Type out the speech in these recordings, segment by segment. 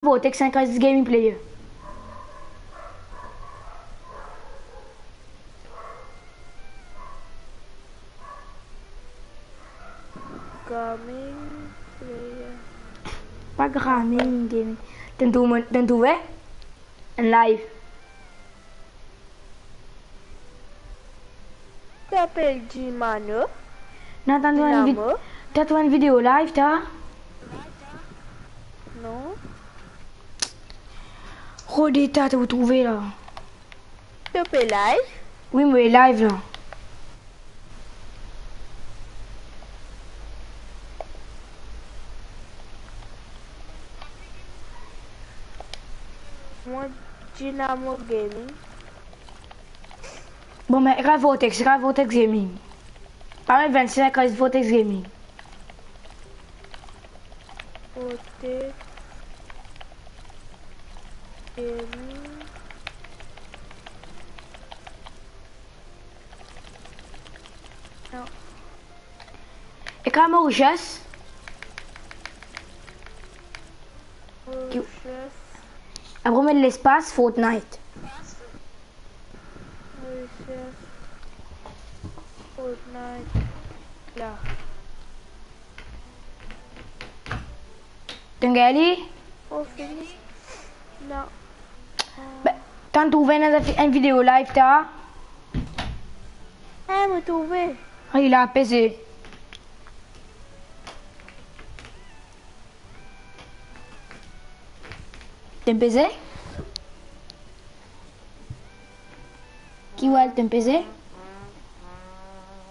Vortex 5 Gaming Player. Gaming Player. Pas Gaming Gaming. Tentu we? En live. T'appelles Gimano? Nou, Dynamo? dat we een video live daar. Non. Goh, dit dat we trouver là. T'appelles live? Oui, mais live là. Moi, Dynamo Gaming. Bon, mais ik ga Vortex Gaming. Pas met 25 is Vortex Gaming. Vortex Gaming. Non. Ik ga Mauritius. Mauritius. Après, mettre l'espace Fortnite. Mauritius. Fortnite. Là. Tengali? Oh, fini? Non. Dan trouver een video live daar. Ah, me trouver. Ah, il a apaisé. T'es pesé? Qui va t'es pesé?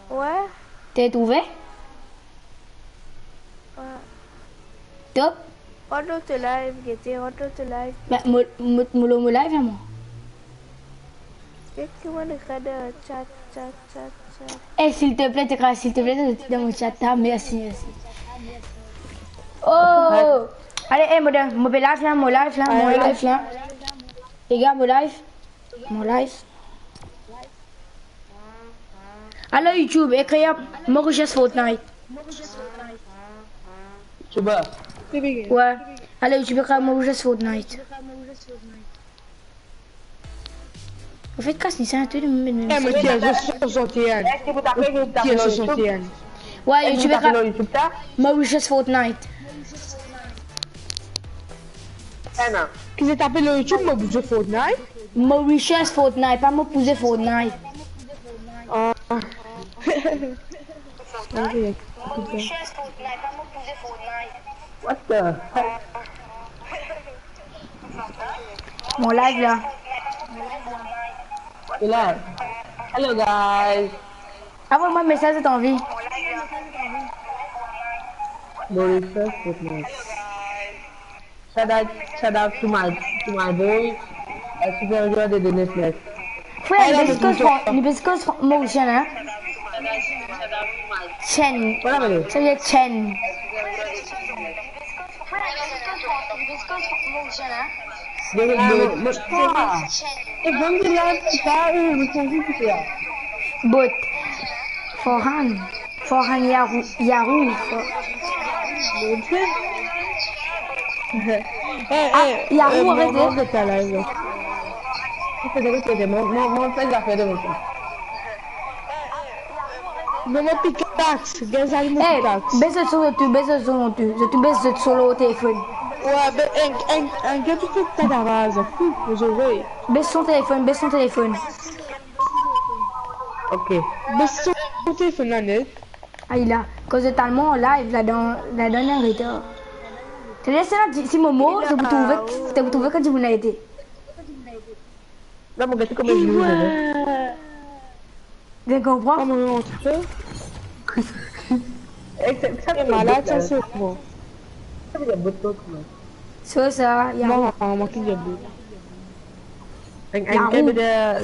Ouais. T'es trouvé? Ouais. Top? Retourne te live, Getty. Retourne te live. Bah, mon live à moi. Qu'est-ce que tu veux regarder? Chat. Eh, s'il te plaît, dans mon chat. Ah, merci. Oh! Allez, eh, mon live là. Les gars, mon live. Allô, YouTube, écris Mauritius Fortnite. Tu vas? Ouais. Allô, YouTube, écris Mauritius Fortnite. En fait, casse, c'est un truc de même. Eh, mais tiens, je suis 61. Est-ce que vous tapez Tiens, sur YouTube? 61. Ouais, YouTube, Tapez sur écris YouTube, ça? Mauritius Fortnite. Eh non. Qui s'est tapé le YouTube, moi, je Fortnite. Mauritius Fortnite, pas m'opposer Fortnite. Ah. What the heck? Mon live là. Et là, hello guys. Envoie-moi un message de ton envie. Mauritius Fortnite. Shout out to my boy. Super joueur de Netflix. Frère, les biscuits Mauritius, hein? Chen. Voilà, madame. Ça veut dire Chen. Ik ben de laatste dagen met zijn video. But. Forhan Yahoo. Yahoo, arrêtez. Mon fait l'affaire de mon Non, mon pickaxe. Gazali, mon Eh, pickaxe. baisse le son de tu, Je baisse le solo au téléphone. Ouais, mais un gars, tu fais ta garage. Je vais. Baisse son téléphone. Ok. Mais son téléphone, là, net. Ah, il a. Cause de tellement en live, la dernière retard. Tu laissé là, si Momo, je vous trouvais quand tu m'en as été. Là, mon gars, c'est comme un jour. Tu comprends? Ah, mais on se fait. T'es malade, ça, c'est bon. Ça veut dire beaucoup de choses. C'est ça, Yahoo. Non, moi qui j'ai bu. Anh cái bây giờ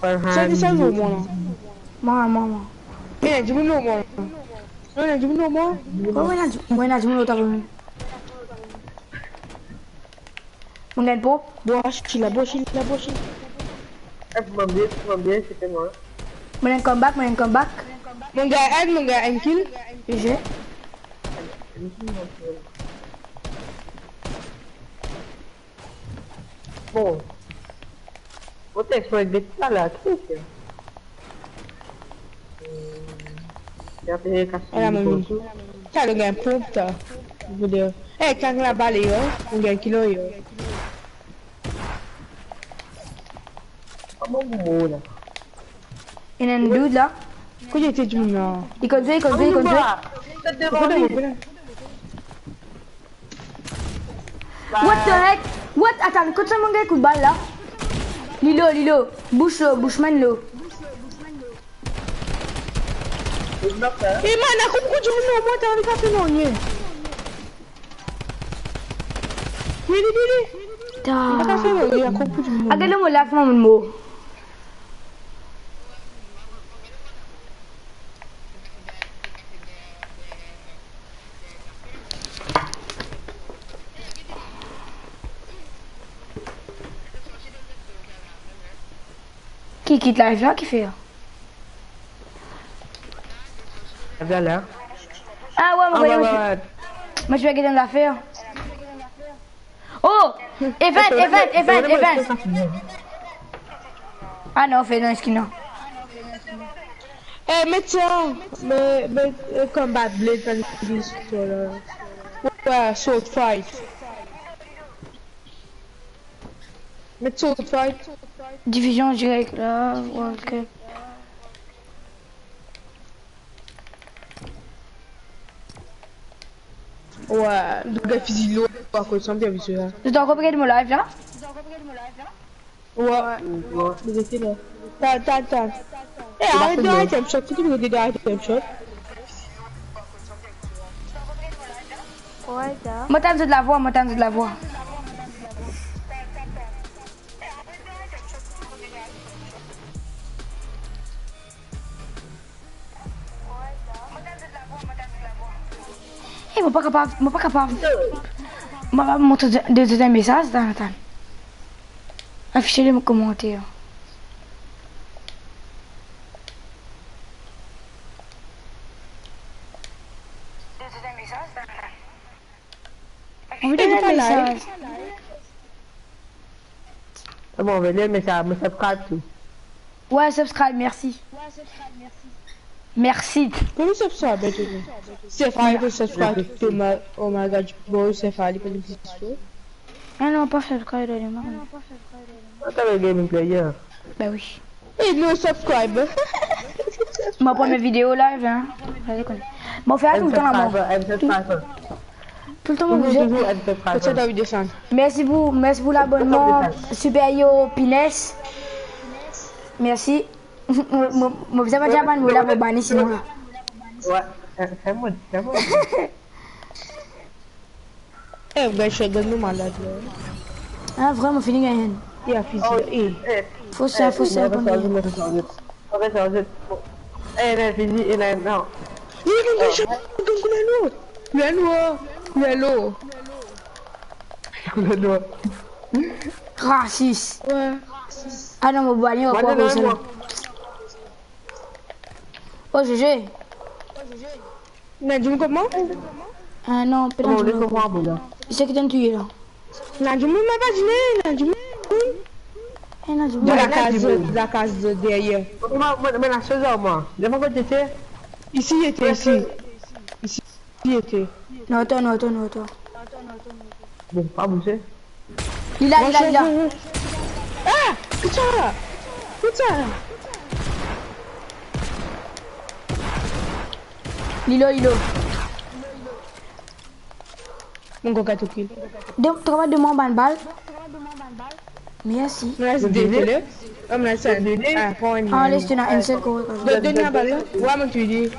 Ça, c'est ça, non, moi, là. Moi. Eh, dis-moi, non, moi. Non, dis-moi, non, moi. Buena, je me l'ai Mon gars, bon. Boche, la boche. Vous m'embien, c'était moi. Mon comeback. Mon gars, un kill. GG. Bon. Vou ter que foi de lá, que é? Já peguei Olha, cacete. mami. Cara, ganha puta. Fudeu. É, que na bala aí, ó. Ganha aquilo aí, ó. Vamos mula. Il y a un dude là. Coisa de tipo, não. Il conduit, il conduit, il conduit. What the heck? What? Attends, quand ça mon gars coup de balle là. Lilo. Bushman lo. Eh, mano, como que eu não vou botar no café não, né? Dili. No café não, eu como que eu Agora mo laugh mo mo. Qui quitte live là, qui fait? Galera. Ah ouais, moi je vais gagner une affaire. Oh! Event! Ah non, fais non, excuse-moi. Eh, médecin, mais combat blade dans l'histoire là. Ouais, sword fight. Mais sword fight. Division directe là, ok. Ouais, le gars physique lourd, à cause de bien vu ça. Tu dois encore regarder mon live là? Ouais, vous étiez là. Attends. Eh, arrête de item shot, tu peux regarder item shot. Ouais, da. Moi t'as de la voix. Eh, moi pas capable. Moi va montrer des messages, attends. Afficher les commentaires. On veut des messages. C'est bon, on va lire, mais ça me subscribe tout. Ouais, subscribe, merci. Merci. Comment ça se fait, c'est fait que ça se fait oh my god, bon, c'est fait, il peut nous dire. Ah non, pas subscribe, les marrons. Attends, le game player. Bah oui. Et nous subscribe. Ma première vidéo live, hein. Allez, connais. Bon, on fait tout le temps la mort. Tout le temps, mon budget. Peut-être ça doit lui descendre. Merci pour l'abonnement. Super Yo Pines. Merci. Moi, vous avez déjà ban, vous l'avez banni sinon là. Ouais, c'est moi. Eh, vous avez choisi nous malade là. Ah, vraiment, fini gagnant. Il a physique. Faut ça, bon. Eh, non, physique, non. L'eau. Raciste. Ouais. Ah non, mon banni, on croit que c'est là. Oh, GG. Nadjum comment? Ah non, peut-être que je c'est que t'as tué là. Nadjum m'a pas dit, Nadjum. Eh, non, je De la case de derrière. Mais la chose, moi. De mon côté, Ici, il était, ici. Ici, il était. Non, attends. bon, pas bouger. Il a. Ah! Putain! Lilo. Mon gars, tu kill. Tu vas demander une balle? Merci. Là, c'est désolé. Comme là, c'est désolé. Ah, laisse-tu dans un seul corps. Donne la balle. Ouais, mon tu dis.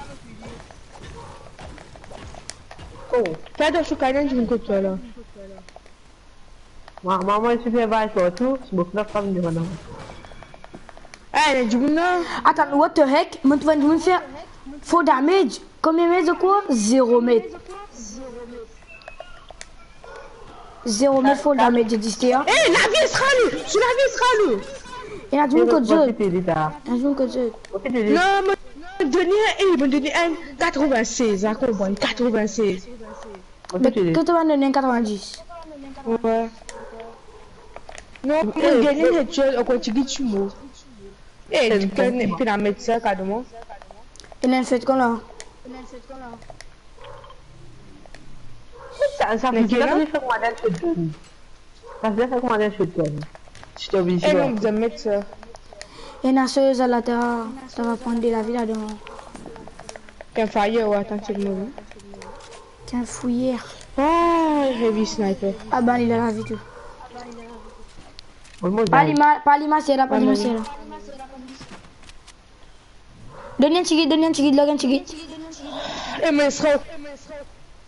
Oh. Fais de choucaille, je me coûte là. Maman, je suis pas toi, tout. Je me fais pas venir maintenant. Ah, il y a du monde là. Attends, what the heck? Maintenant, tu vas me faire faux damage. Combien de mètres de quoi? 0 mètre. 0 mètre faux damage, j'ai dit c'était. Eh, la vie sera lui. Je la vie sera lui. Il y a du monde que Dieu. Non, Non, il m'a donné un 96, à comprendre, 96. Mais que tu vas donner un 90? Ouais. Non, mon dernier headshot, on continue de moi. Eh, tu peux la mettre ça, carrément. Il y a une fête qu'on a. Ça fait que là, je fais moi d'un shotgun. Ça fait que moi d'un shotgun. Je t'ai obligé. Eh, non, vous allez mettre ça. Il y a une asseuse à la terre. Ça va prendre de la vie là-dedans. Qu'un fire, ouais, attends, c'est le moment. Tiens, fouillère. Ah, heavy sniper. Ah ben, il a la vie tout. Almost Pas died. lima c'est là, pas lima c'est là. Donne un tigit, log un tigit. Eh, mais sera.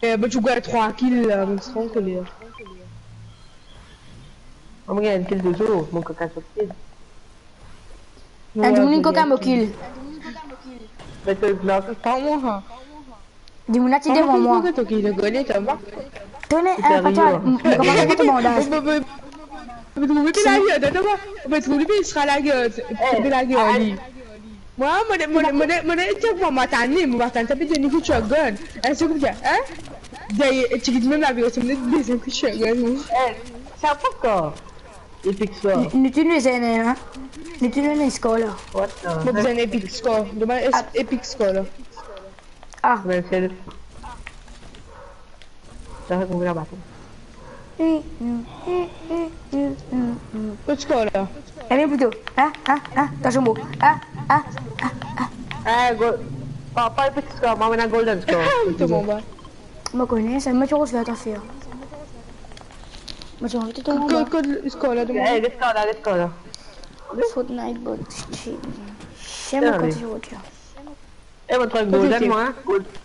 Eh, ben, tu gagnes 3 kills, là, mais sera que les. I'm gonna kill the zoo. Mon caca sorti. Un double coca me kill. Mais tu bloques. Pas moi, hein. Dis-moi, tu devant moi. Pourquoi tu le connais, t'as pas? Tenez, un patin, comment ça te bandage? On va trouver la gueule, attends, on va trouver, il sera la gueule, la gueule. Moi, moi, m'attendre, moi, t'as fait une coup de shotgun. Est-ce que tu hein? D'ailleurs, tu dis même la vérité, c'est une deuxième coup de shotgun. Eh, ça pas quoi? Il fixe ça. Nous tu nous aides, hein? Nous tu nous score là. What Moi, the? j'ai un epic score. Demain, epic score, là. Ah. Mais c'est... Ça fait combien la bataille? Quel score, là? Allez plutôt. Attention mot. Eh, gold. Pas epic score, mais un golden score. Tout le monde. Je connais, ça me tue, je vais attention. Moi, j'ai envie de te demander. Quel score, là, demain? Eh, let's go là. Fortnite, but shit. J'aime quand tu joues, tu vois. Eh, on trouve un golden, moi.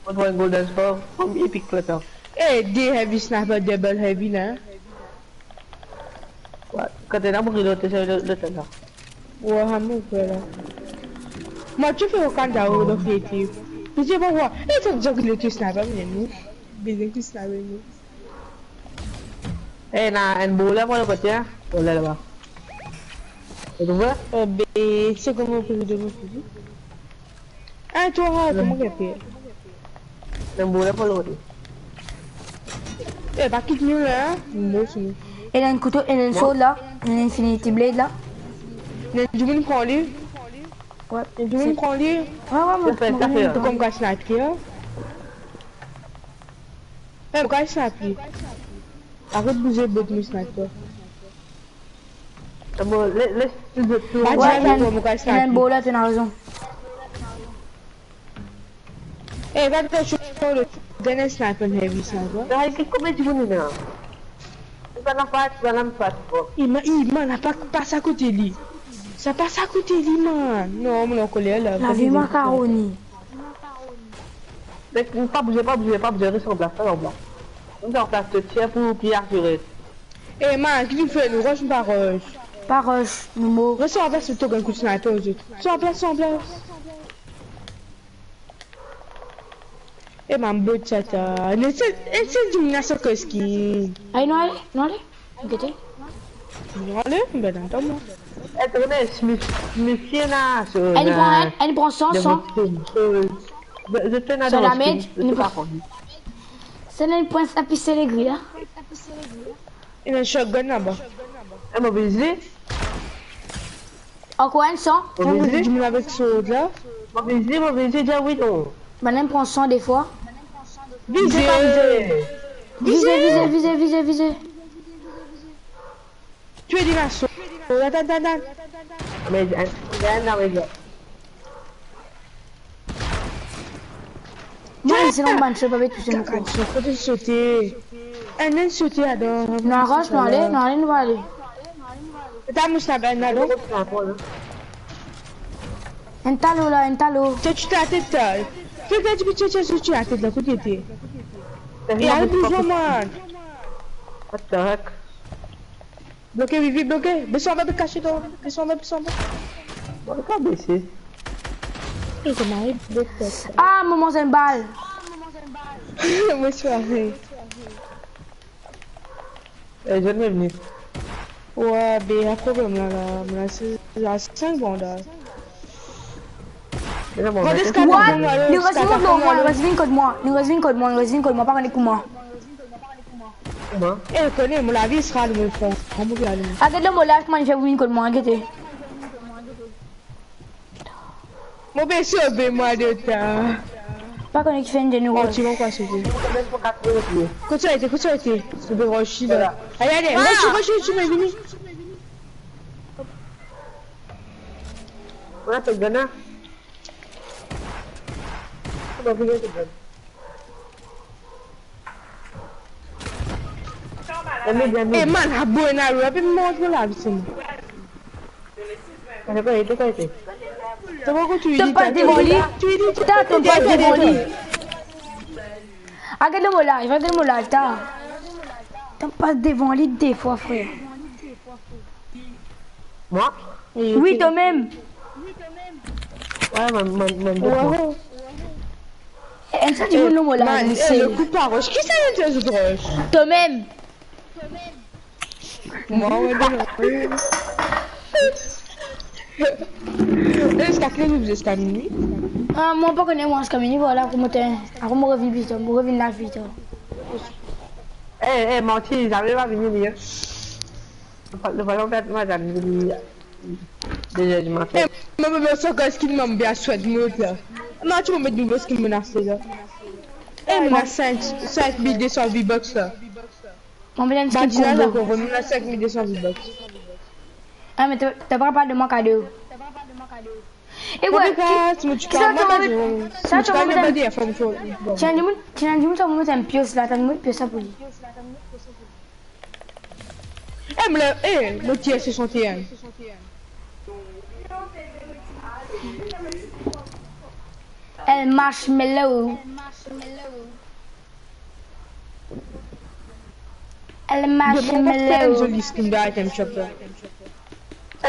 On trouve un golden score. Epic flutter. Eh, des heavy sniper, double heavy, là. Ouais, quand t'es là, pour reloader, c'est le temps là. Ouais, hamou, là. Moi, tu fais aucun d'eau, le créatif. Tu sais pas quoi? Eh, tu as dit que tu sniper, mais nous. Bien que tu sniper, nous. Eh, na, un bola, moi, le côté, hein. Oh là là-bas. Et tu vois? Ben, c'est comment on peut le dire? Ah, toi, comment tu fait? Un bola, pour le côté. Eh, pas quitte nous là, moi aussi. Il y a un couteau, il y a une sword là. Il y a une Infinity Blade là. Du monde prend lui. Ouais. Du monde prend lui. Ouais, Ça fait, Tout comme cache sniper. Eh, cache sniper. Arrête de bouger beaucoup de sniper. Bon, laisse tout. Bah, Ouais, tiens, mon cache il y a un sniper. beau là, tu as raison. Eh, regarde le show le dernier sniper heavy sniper. Dahil kay ko medyo muna na. Iba na pat ko. Man, n'a pas passé à côté de lui. Ça passe à côté de lui, man. Non, mon oncle est là. La vie macaroni. Mais pas bouger, reste en place, pas en blanc. On est en place de tir pour Pierre Duret. Eh, man, qu'est-ce que tu fais? Nous rush par rush. Pas rush, nous mots. Reste en place, tu as un coup de sniper aux autres. Sois en place, Eh, man, beau chata. C'est du mina sur Koski. Allez, non, allez. Inquiétez. Allez, ben, attends-moi. Eh, tourne, monsieur na. Elle prend 100. Je te n'ai Sur la pas mèche, c'est là, il pointe à pisser les grilles là. Il y a un shotgun là-bas. Eh, mon baiser. Encore un 100. On va dire, tu me avec ce là. Mon baiser, déjà oui, non. Maintenant, il prend 100 des fois. Visez. Visez. Tu es dinosaure. Attends. Mais, non. Moi, c'est normal, je peux pas toucher mon corps. Je peux te sauter. Un nain sauter à dos. Non, rush, non, allez, nous va aller. T'as mon snap, un ado. Un talo. Tu t'as la tête là. Fais que tu peux tu la tête là, côté t'es. Et allez, bouge-moi, man. What the heck? Bloqué, Vivi, bloqué. Descends, on va te cacher toi. Descends. On va pas baisser. Et ça m'arrive de tête. Ah, maman, c'est une balle. Moi, je suis arrivé. Eh, je n'ai venu. Ouais, ben, il y a un problème là. C'est 5 secondes là. What? Nous restons de moi, nous restons code moi, pas avec moi. moi. Eh, connais, mon avis sera le même frère. Regarde le molage, comment il fait une code moi, regarde. Mon bébé, c'est moi de ta. Pas qu'on fait une générose. Oh, tu vas quoi, c'est vrai. Quand ça a été, c'est de Rochi là. Allez, Rochi, tu m'as venu. On a fait le Ghana. On a fait le Ghana. Eh man, a bon à l'eau, puis moi je la vie. C'est quoi, c'est quoi, c'est? Tu vas quoi tu dis? Tu passes devant lui. Tu passes devant lui. Regarde le molage, tu passes devant lui des fois, frère. Moi? Oui, toi-même. Ouais, man. Et ça, tu veux le molage, le coup pas Roche. Qui c'est les autres Roche? Toi-même. Moi, ouais, est-ce qu'à quelle heure vous êtes à minuit? Ah, moi, pas connaître moi, c'est comme voilà, comment t'es. Après, moi, reviens vite, moi, reviens là vite. Eh, Marty, j'arrive à venir lire. Le ballon perd, moi, j'arrive à venir. Déjà, je m'appelle. Eh, maman, mais ça, qu'est-ce qu'il m'a bien chouette, moi, là? Non, tu vas mettre du boss qui me menace, là. Eh, moi, 5200 V-Bucks, là. On vient de Bah, ce tu l'as combo. d'accord, on a 5200 V-Bucks. Ah, mais t'as pas de mon cadeau. Et ouais, tu ça, tu vas me dire, faut me faire. Tiens, dis-moi, ça me met un pièce là, t'as mis une pièce pour lui. Le tiers 61. El marshmallow. El marshmallow. Joli skin d'item shop là.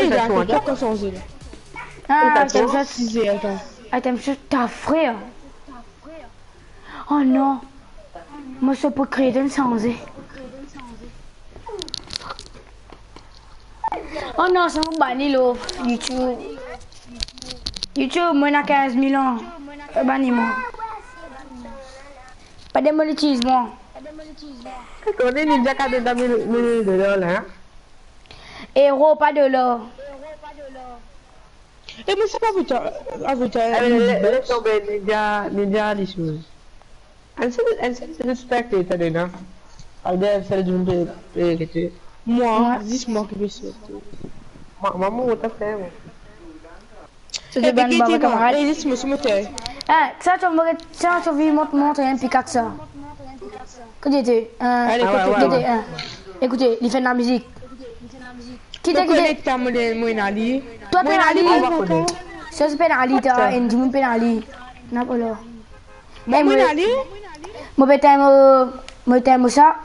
Il a quoi son jeu là? Ah, t'aimes ça 6 attends. Ah, t'aimes ça ta frère. Oh non. Moi, je peux créer d'un sans. Oh non, ça m'a banni là, YouTube. YouTube, moi, j'ai 15 000 ans. Banni moi. Pas de monétisement. On est déjà qu'à $2 000 Héros, pas de l'or. Et moi, c'est pas votre. Laisse tomber, Ninja, les choses. Elle se respecte, t'as dit, non? Elle fait du monde. Moi, dis-moi que je suis. Maman, on t'a fait. C'est bien, ma camarade. Et dis-moi, c'est mon thé. Ah, ça, tu veux montrer un Pikachu ça. Écoutez, écoutez, il fait de la musique. Qui t'a connecté à mon Ali? Toi, t'es Ali. Ça, c'est penali, t'as un dimanche penali. N'a pas là. Mon Ali? Moi, ça.